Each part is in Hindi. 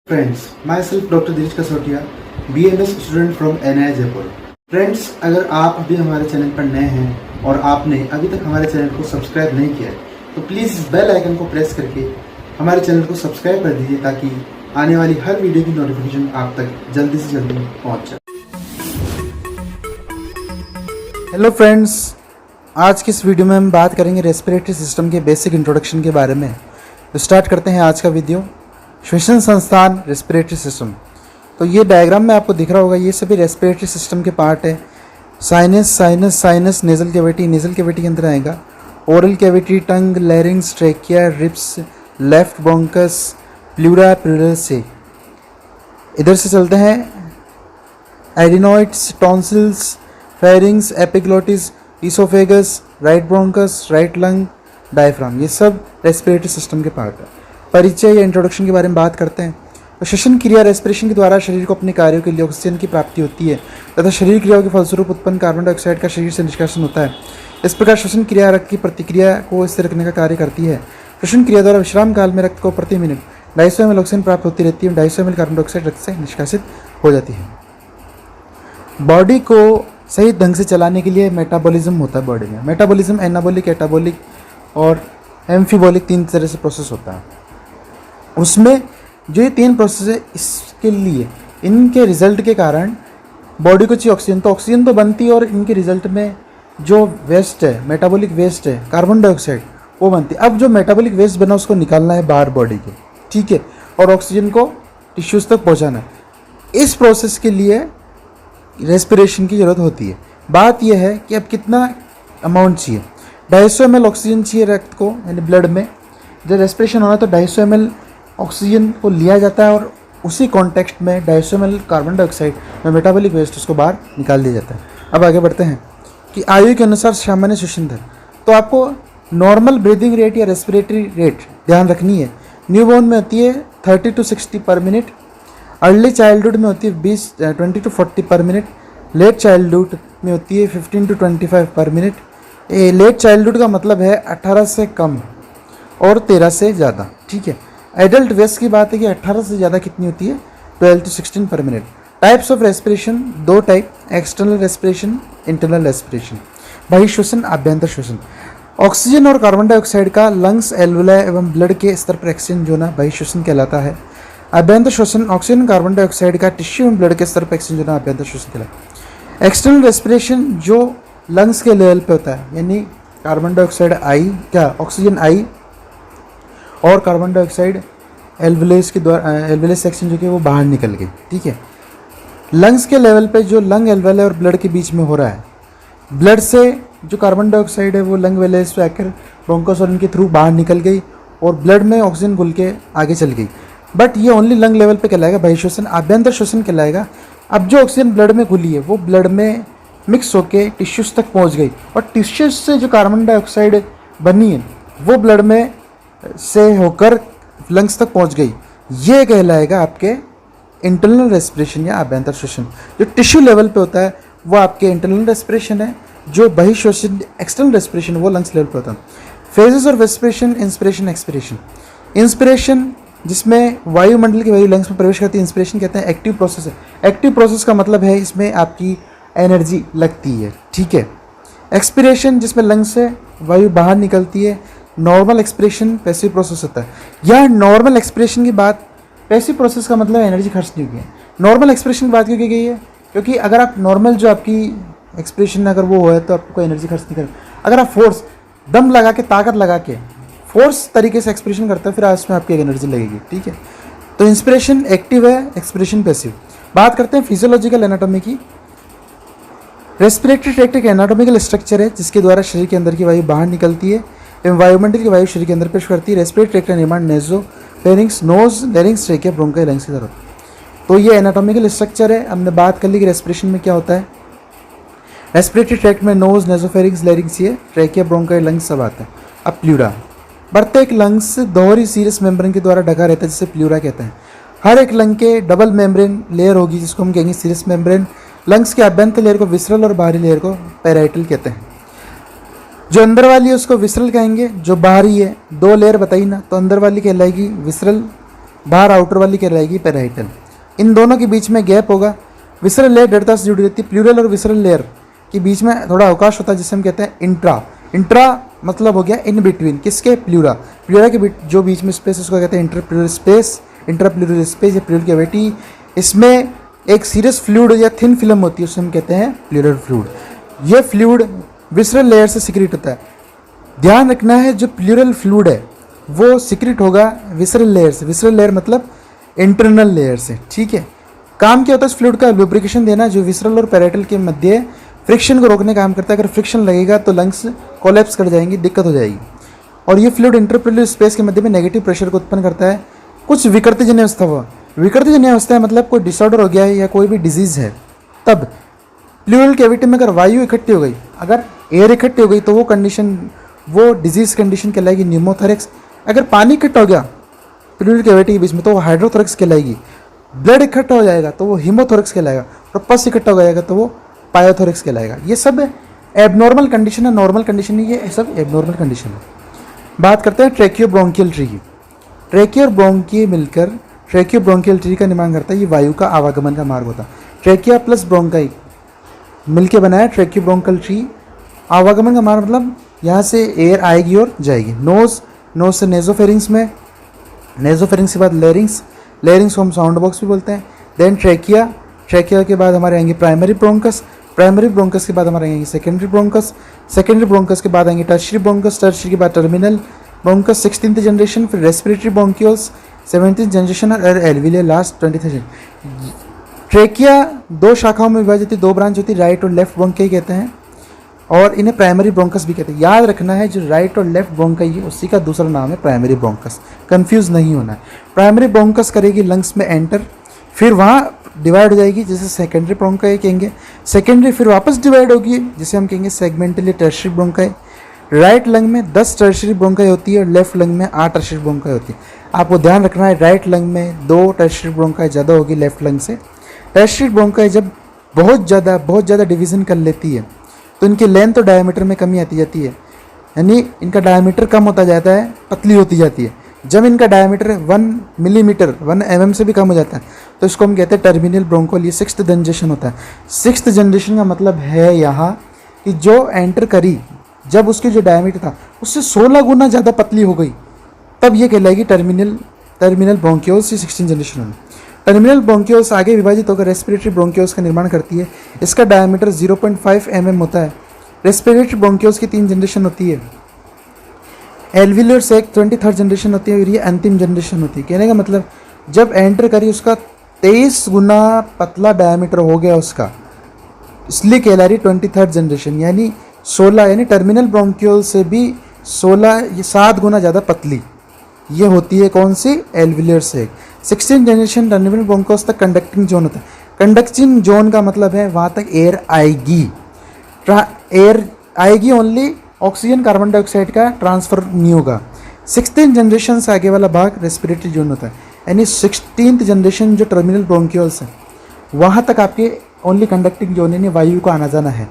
Friends, myself doctor Dinesh Kasotia, BMS student from NII Jaipur. Friends, अगर आप अभी हमारे चैनल पर नए हैं और आपने अभी तक हमारे चैनल को सब्सक्राइब नहीं किया है तो प्लीज़ बेल आइकन को प्रेस करके हमारे चैनल को सब्सक्राइब कर दीजिए ताकि आने वाली हर वीडियो की नोटिफिकेशन आप तक जल्दी से जल्दी पहुंच जाए। हेलो फ्रेंड्स, आज की इस वीडियो में हम बात करेंगे रेस्पिरेटरी सिस्टम के बेसिक इंट्रोडक्शन के बारे में। तो स्टार्ट करते हैं आज का वीडियो। श्वसन संस्थान रेस्पिरेटरी सिस्टम। तो ये डायग्राम में आपको दिख रहा होगा, ये सभी रेस्पिरेटरी सिस्टम के पार्ट है। साइनस, नेजल कैविटी के अंदर आएगा। Oral cavity, tongue, larynx, trachea, ribs, left bronchus, pleura, प्लूरसे। इधर से चलते हैं adenoids, tonsils, pharynx, epiglottis, oesophagus, right bronchus, right lung, diaphragm. ये सब रेस्पिरेटरी सिस्टम के पार्ट है। परिचय या इंट्रोडक्शन के बारे में बात करते हैं। तो श्वसन क्रिया रेस्पिरेशन के द्वारा शरीर को अपने कार्यों के लिए ऑक्सीजन की प्राप्ति होती है तथा शरीर क्रियाओं के फलस्वरूप उत्पन्न कार्बन डाइऑक्साइड का शरीर से निष्कासन होता है। इस प्रकार श्वसन क्रिया रक्त की प्रतिक्रिया को स्थिर रखने का कार्य करती है। श्वसन क्रिया द्वारा विश्राम काल में रक्त को प्रति मिनट 250 ml ऑक्सीजन प्राप्त होती रहती है। 250 ml कार्बन डाइऑक्साइड रक्त से निष्कासित हो जाती है। बॉडी को सही ढंग से चलाने के लिए मेटाबॉलिज्म होता है बॉडी में। मेटाबॉलिज्म एनाबॉलिक, एटाबॉलिक और एम्फीबॉलिक 3 तरह से प्रोसेस होता है। उसमें जो ये 3 प्रोसेस है, इसके लिए इनके रिजल्ट के कारण बॉडी को चाहिए ऑक्सीजन तो बनती है और इनके रिजल्ट में जो वेस्ट है, मेटाबॉलिक वेस्ट है, कार्बन डाइऑक्साइड, वो बनती है। अब जो मेटाबॉलिक वेस्ट बना उसको निकालना है बाहर बॉडी के, ठीक है, और ऑक्सीजन को टिश्यूज़ तक पहुंचाना है। इस प्रोसेस के लिए रेस्पिरेशन की ज़रूरत होती है। बात यह है कि अब कितना अमाउंट चाहिए। 250 ml ऑक्सीजन चाहिए रक्त को, यानी ब्लड में। जब रेस्पिरेशन होना तो 250 ml ऑक्सीजन को लिया जाता है और उसी कॉन्टेक्स्ट में 250 ml कार्बन डाइऑक्साइड में मेटाबॉलिक वेस्ट उसको बाहर निकाल दिया जाता है। अब आगे बढ़ते हैं कि आयु के अनुसार सामान्य श्वसन दर। तो आपको नॉर्मल ब्रीदिंग रेट या रेस्पिरेटरी रेट ध्यान रखनी है। न्यूबॉर्न में होती है 30 to 60 पर मिनट। अर्ली चाइल्डहुड में होती है 20 to 40 पर मिनट। लेट चाइल्डहुड में होती है 15 to 25 पर मिनट। लेट चाइल्डहुड का मतलब है 18 से कम और 13 से ज़्यादा, ठीक है। एडल्ट वेस्ट की बात है कि 18 से ज़्यादा कितनी होती है, 12 to 16 पर minute. Types of respiration 2 type, external respiration, internal respiration. बहिश्वसन, आभ्यंतर श्वसन। ऑक्सीजन और कार्बन डाइऑक्साइड का लंग्स, एल्वुलाई एवं ब्लड के स्तर पर एक्सचेंज होना बहिश्वसन कहलाता है। आभ्यंतर श्वसन, ऑक्सीजन कार्बन डाइऑक्साइड का टिश्यू एवं ब्लड के स्तर पर एक्सचेंज होना आभ्यंतर श्वसन कहलाता है। एक्सटर्नल रेस्पिरेशन जो लंग्स के लेवल पे होता है, यानी कार्बन डाइऑक्साइड ऑक्सीजन आई और कार्बन डाइऑक्साइड एल्वुलेस के द्वारा एल्वुलेस सेक्शन जो कि वो बाहर निकल गई, ठीक है। लंग्स के लेवल पे जो लंग एल्वुलाई और ब्लड के बीच में हो रहा है, ब्लड से जो कार्बन डाइऑक्साइड है वो लंग वेलेस से आकर ब्रोंकस और इनके थ्रू बाहर निकल गई और ब्लड में ऑक्सीजन घुल के आगे चल गई। बट ये ओनली लंग लेवल पे कहलाएगा बहिश्वसन। आभ्यंतर श्वसन कहलाएगा अब जो ऑक्सीजन ब्लड में घुली है वो ब्लड में मिक्स होके टिश्यूज़ तक पहुंच गई और टिश्यूज़ से जो कार्बन डाइऑक्साइड बनी है वो ब्लड में से होकर लंग्स तक पहुंच गई। ये कहलाएगा आपके इंटरनल रेस्पिरेशन या आभ्यंतर श्वसन। जो टिश्यू लेवल पे होता है वो आपके इंटरनल रेस्पिरेशन है। जो बहिश्वसन एक्सटर्नल रेस्पिरेशन वो लंग्स लेवल पे होता है। Phases of respiration, inspiration, expiration. Inspiration जिसमें वायुमंडल की वायु लंग्स में प्रवेश करती है, इंस्पिरेशन कहते हैं। एक्टिव प्रोसेस है। एक्टिव प्रोसेस का मतलब है इसमें आपकी एनर्जी लगती है, ठीक है। एक्सपिरेशन जिसमें लंग्स से वायु बाहर निकलती है। नॉर्मल एक्सपिरेशन पैसिव प्रोसेस होता है। यह नॉर्मल एक्सपिरेशन की बात, पैसिव प्रोसेस का मतलब एनर्जी खर्च नहीं हुई है। नॉर्मल एक्सपिरेशन की बात क्यों की गई है, क्योंकि अगर आप नॉर्मल जो आपकी एक्सपिरेशन अगर वो है तो आपको एनर्जी खर्च नहीं करें। अगर आप फोर्स, दम लगा के, ताकत लगा के फोर्स तरीके से एक्सपिरेशन करते हैं फिर उसमें आपकी एनर्जी लगेगी, ठीक है। तो इंस्पिरेशन एक्टिव है, एक्सपिरेशन पैसिव। बात करते हैं फिजियोलॉजिकल एनाटॉमी की। रेस्पिरेटरी ट्रैक्ट एक एनाटॉमिकल स्ट्रक्चर है जिसके द्वारा शरीर के अंदर की वायु बाहर निकलती है एवं वायुमंडल की वायु शरीर के अंदर प्रवेश करती है। रेस्पिरेटरी ट्रैक्ट का निर्माण nasopharynx, nose, larynx, trachea, bronchi, lungs की तरफ। तो ये एनाटॉमिकल स्ट्रक्चर है। हमने बात कर ली कि रेस्पिरेशन में क्या होता है। रेस्पिरेटरी ट्रैक्ट में नोज, नेजोफेरिंग्स, लैरिंग्स, ये ट्रेकिया, ब्रोंकाई, लंग्स सब आता है। अब प्लूरा, प्रत्येक लंग्स दोहरी सीरस मेम्ब्रेन के द्वारा ढका रहता है जिसे प्लूरा कहते हैं। हर एक लंग के डबल मेम्ब्रेन लेयर होगी जिसको हम कहेंगे सीरस मेम्ब्रेन। लंग्स के अभ्यंतर लेयर को विसरल और बाहरी लेयर को पैराइटल कहते हैं। जो अंदर वाली है उसको विसरल कहेंगे, जो बाहरी है 2 लेयर बताई ना, तो अंदर वाली कहलाएगी विसरल बाहर आउटर वाली कहलाएगी पैराइटल। इन दोनों के बीच में गैप होगा। विसरल लेयर दृढ़ता से जुड़ी रहती है। प्लूरल और विसरल लेयर के बीच में थोड़ा अवकाश होता है जिसे हम कहते हैं इंट्रा। इंट्रा मतलब हो गया इन बिटवीन, किसके? प्लूरा। प्लूरा के जो बीच में स्पेस उसको कहते हैं इंटरप्लूरल स्पेस, इंटरप्लूरल स्पेस या प्लूरल कैविटी। इसमें एक सीरियस फ्लूइड या थिन फिल्म होती है, उसे हम कहते हैं प्लूरल फ्लूइड। ये फ्लूइड विसरल लेयर से सिक्रीट होता है। ध्यान रखना है जो प्लूरल फ्लूइड है वो सिक्रीट होगा विसरल लेयर से। विसरल लेयर मतलब इंटरनल लेयर से, ठीक है। काम क्या होता है इस फ्लूइड का? लुब्रिकेशन देना, जो विसरल और पैराइटल के मध्य फ्रिक्शन को रोकने का काम करता है। अगर फ्रिक्शन लगेगा तो लंग्स कोलैप्स कर जाएंगी, दिक्कत हो जाएगी। और ये फ्लूइड इंटरप्लूरल स्पेस के मध्य में नेगेटिव प्रेशर को उत्पन्न करता है। कुछ विकृतिजन्य अवस्था हुआ, विकृतिजन्य अवस्था है मतलब कोई डिसऑर्डर हो गया है या कोई भी डिजीज़ है, तब प्लूरल कैविटी में अगर वायु इकट्ठी हो गई, अगर एयर इकट्ठी हो गई तो वो कंडीशन, वो डिजीज कंडीशन कहलाएगी न्यूमोथोरेक्स। अगर पानी इकट्ठा हो गया प्लूरल कैविटी के बीच में तो वो हाइड्रोथोरेक्स कहलाएगी। ब्लड इकट्ठा हो जाएगा तो वो हीमोथोरेक्स कहलाएगा। और पस इकट्ठा हो जाएगा तो वो पायोथोरेक्स कहलाएगा। ये सब एबनॉर्मल कंडीशन है, नॉर्मल कंडीशन नहीं, ये सब एबनॉर्मल कंडीशन है। बात करते हैं ट्रेकियोब्रोंकियल ट्री की। ट्रेकियो और ब्रोंकी मिलकर ट्रेकियोब्रोंकियल ट्री का निर्माण करता है। ये वायु का आवागमन का मार्ग होता है। ट्रेकिया प्लस ब्रोंकाई मिलके बनाया ट्रेकियोब्रोंकियल ट्री। आवागमन का मार्ग मतलब यहाँ से एयर आएगी और जाएगी। नोज से नेजोफेरिंग्स में, नेजोफेरिंग्स के बाद लेरिंग्स, लेरिंग्स को हम साउंड बॉक्स भी बोलते हैं। देन ट्रेकिया के बाद हमारे आएंगे प्राइमरी ब्रोंकस, प्राइमरी ब्रोंकस के बाद हमारे आएंगे सेकेंडरी ब्रोंकस, सेकेंडरी ब्रोंकस के बाद आएंगे टर्शियरी ब्रोंकस, टर्शियरी के बाद टर्मिनल ब्रोंकस 16th जनरेशन, फिर रेस्पिरेटरी ब्रोंक्यूल्स 17th जनरेशन और एल्विलियर लास्ट 20th जनरेशन। ट्रेकिया दो शाखाओं में विभाजित होती, दो ब्रांच होती, राइट और लेफ्ट ब्रोंकाई कहते हैं और इन्हें प्राइमरी ब्रोंकस भी कहते हैं। याद रखना है जो राइट और लेफ्ट ब्रोंकाई है उसी का दूसरा नाम है प्राइमरी ब्रोंकस, कंफ्यूज नहीं होना है। प्राइमरी ब्रोंकस करेगी लंग्स में एंटर, फिर वहाँ डिवाइड हो जाएगी जिसे सेकेंडरी ब्रोंकाई कहेंगे। सेकेंडरी फिर वापस डिवाइड होगी जिसे हम कहेंगे segmentally tertiary bronchi. Right lung में 10 टर्शियरी ब्रोंकाई होती है और लेफ्ट लंग में 8 टर्शियरी ब्रोंकाई होती है। आपको ध्यान रखना है राइट लंग में 2 टर्शियरी ब्रोंकाई ज़्यादा होगी लेफ्ट लंग से। टर्शियरी ब्रोंकाई जब बहुत ज़्यादा डिवीज़न कर लेती है तो इनकी लेंथ और डायमीटर में कमी आती जाती है, यानी इनका डायमीटर कम होता जाता है, पतली होती जाती है। जब इनका डायमीटर 1 मिलीमीटर 1 mm से भी कम हो जाता है तो इसको हम कहते हैं टर्मिनल ब्रोंकोल। ये 6th जनरेशन होता है। 6th जनरेशन का मतलब है यहाँ कि जो एंटर करी जब उसकी जो डायमीटर था उससे 16 गुना ज़्यादा पतली हो गई, तब ये कहलाएगी टर्मिनल ब्रोंक्यूल्स। 16th जनरेशन में टर्मिनल ब्रोंक्यूल्स आगे विभाजित होकर रेस्पिरेटरी ब्रोंक्यूल्स का निर्माण करती है। इसका डायमीटर 0.5 mm होता है। रेस्पिरेटरी ब्रोंक्यूल्स की 3 जनरेशन होती है। एल्विलर से 23rd जनरेशन होती है और ये अंतिम जनरेशन होती है। कहने का मतलब जब एंटर करी उसका 23 गुना पतला डायमीटर हो गया उसका, इसलिए कहला रही 23rd जनरेशन, यानी 16, यानी टर्मिनल ब्रोंक्यूल से भी 7 गुना ज़्यादा पतली ये होती है। कौन सी? एल्विलर से। 16th जनरेशन टर्मिनल ब्रोंक्यूल्स तक कंडक्टिंग जोन होता है। कंडक्टिंग जोन का मतलब है वहाँ तक एयर आएगी, एयर आएगी ओनली, ऑक्सीजन कार्बन डाइऑक्साइड का ट्रांसफर नहीं होगा। 16th जनरेशन से आगे वाला भाग रेस्पिरेटरी जोन होता है, यानी 16th जनरेशन जो टर्मिनल ब्रोंक्यूल्स है वहाँ तक आपके ओनली कंडक्टिंग जोन यानी वायु को आना जाना है।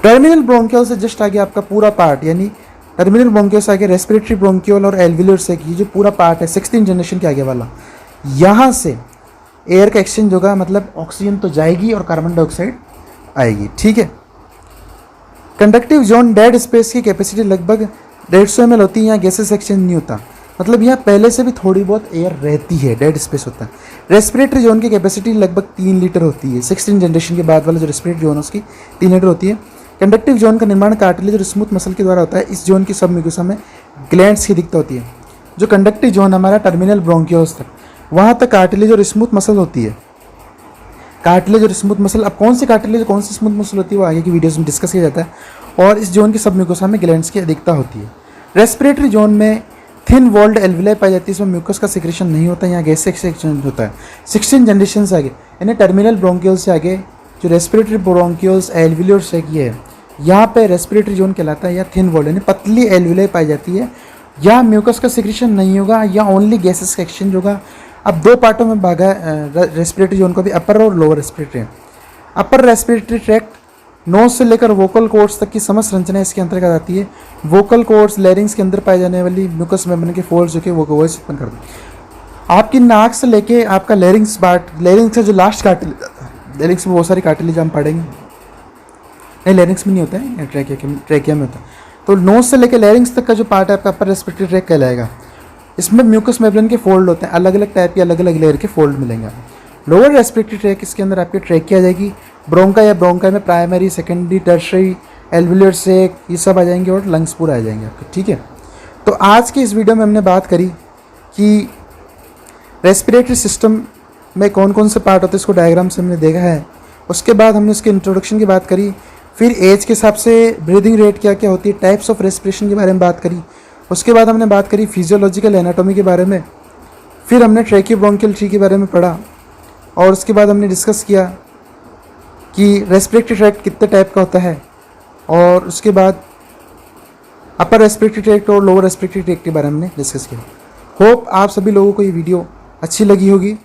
टर्मिनल ब्रोंक्यूल से जस्ट आगे आपका पूरा पार्ट, यानी टर्मिनल ब्रोंक्यूल से आगे रेस्पिरेटरी ब्रोंक्यूल और एल्विलर से ये जो पूरा पार्ट है 16th जनरेशन के आगे वाला, यहाँ से एयर का एक्सचेंज होगा, मतलब ऑक्सीजन तो जाएगी और कार्बन डाइऑक्साइड आएगी, ठीक है। कंडक्टिव जोन डेड स्पेस की कैपेसिटी लगभग 150 ml होती है। यहाँ गैसेस एक्सचेंज नहीं होता, मतलब यहाँ पहले से भी थोड़ी बहुत एयर रहती है, डेड स्पेस होता है। रेस्पिरेटरी जोन की कैपेसिटी लगभग 3 लीटर होती है। 16th जनरेशन के बाद वाला जो रेस्पिरेटरी जोन है उसकी 3 लीटर होती है। कंडक्टिव जोन का निर्माण कार्टिलेज और स्मूथ मसल के द्वारा होता है। इस जोन की सब म्यूकोसा में ग्लैंड्स की दिक्कत होती है। जो कंडक्टिव जोन हमारा टर्मिनल ब्रोंक्यूल्स तक, वहाँ तक कार्टिलेज और स्मूथ मसल होती है। कार्टिलेज और स्मूथ मसल, अब कौन सी कार्टिलेज कौन सी स्मूथ मसल होती है वो आगे की वीडियोस में डिस्कस किया जाता है। और इस जोन की सब म्यूकोसा में ग्लैंड्स की अधिकता होती है। रेस्पिरेटरी जोन में थिन वॉल्ड एल्विलाई पाई जाती है, इसमें म्यूकस का सिक्रेशन नहीं होता, यहाँ गैस एक्सचेंज होता है। 16th जनरेशन से आगे यानी टर्मिनल ब्रोंक्यूल्स से आगे जो रेस्पिरेटरी ब्रोंक्यूल्स एल्विलर से है, यहाँ पे रेस्पिरेटरी जोन कहलाता है। या थिन वॉल्ड यानी पतली एल्विलाई पाई जाती है। यहाँ म्यूकस का सिक्रेशन नहीं होगा, या ओनली गैसेस का एक्सचेंज होगा। अब 2 पार्टों में भागा रेस्पिरेटरी जोन को भी, अपर और lower respiratory. Upper respiratory tract nose से लेकर वोकल कॉर्ड्स तक की समस्त संरचना इसके अंतर्गत आती है। वोकल कॉर्ड्स लैरिंग्स के अंदर पाए जाने वाली म्यूकस मेम्ब्रेन के फोल्ड्स जो कि वो वॉइस उत्पन्न करते हैं। आपकी नाक से लेके आपका लेरिंग्स पार्ट, लेरिंग्स का जो लास्ट कार्टिलेज आता है, लेरिंग्स में बहुत सारी कार्टिलेज हम पढ़ेंगे, नहीं लेरिंग्स में नहीं होता है, ट्रैकिया में होता है। तो नोज से लेके लेरिंग्स तक का जो पार्ट है आपका अपर रेस्पिरेटरी ट्रैक कहलाएगा। इसमें म्यूकस मेम्ब्रेन के फोल्ड होते हैं, अलग अलग टाइप के अलग अलग लेयर के फोल्ड मिलेंगे आपको। लोअर रेस्पिरेटरी ट्रैक, इसके अंदर आपकी ट्रैकिया आ जाएगी, ब्रोंका या ब्रोंका में प्राइमरी, सेकेंडरी, टर्शरी, एल्वियोलर सेक, ये सब आ जाएंगे और लंग्स पूरा आ जाएंगे आपके, ठीक है। तो आज की इस वीडियो में हमने बात करी कि रेस्पिरेटरी सिस्टम में कौन कौन से पार्ट होते हैं, इसको डायग्राम से हमने देखा है। उसके बाद हमने उसके इंट्रोडक्शन की बात करी, फिर एज के हिसाब से ब्रीदिंग रेट क्या क्या होती है, टाइप्स ऑफ रेस्पिरेशन के बारे में बात करी। उसके बाद हमने बात करी फिजियोलॉजिकल एनाटॉमी के बारे में, फिर हमने ट्रैकियोब्रोंकियल ट्री के बारे में पढ़ा, और उसके बाद हमने डिस्कस किया कि रेस्पिरेटरी ट्रैक्ट कितने टाइप का होता है, और उसके बाद अपर रेस्पिरेटरी ट्रैक्ट और लोअर रेस्पिरेटरी ट्रैक्ट के बारे में हमने डिस्कस किया। होप आप सभी लोगों को ये वीडियो अच्छी लगी होगी।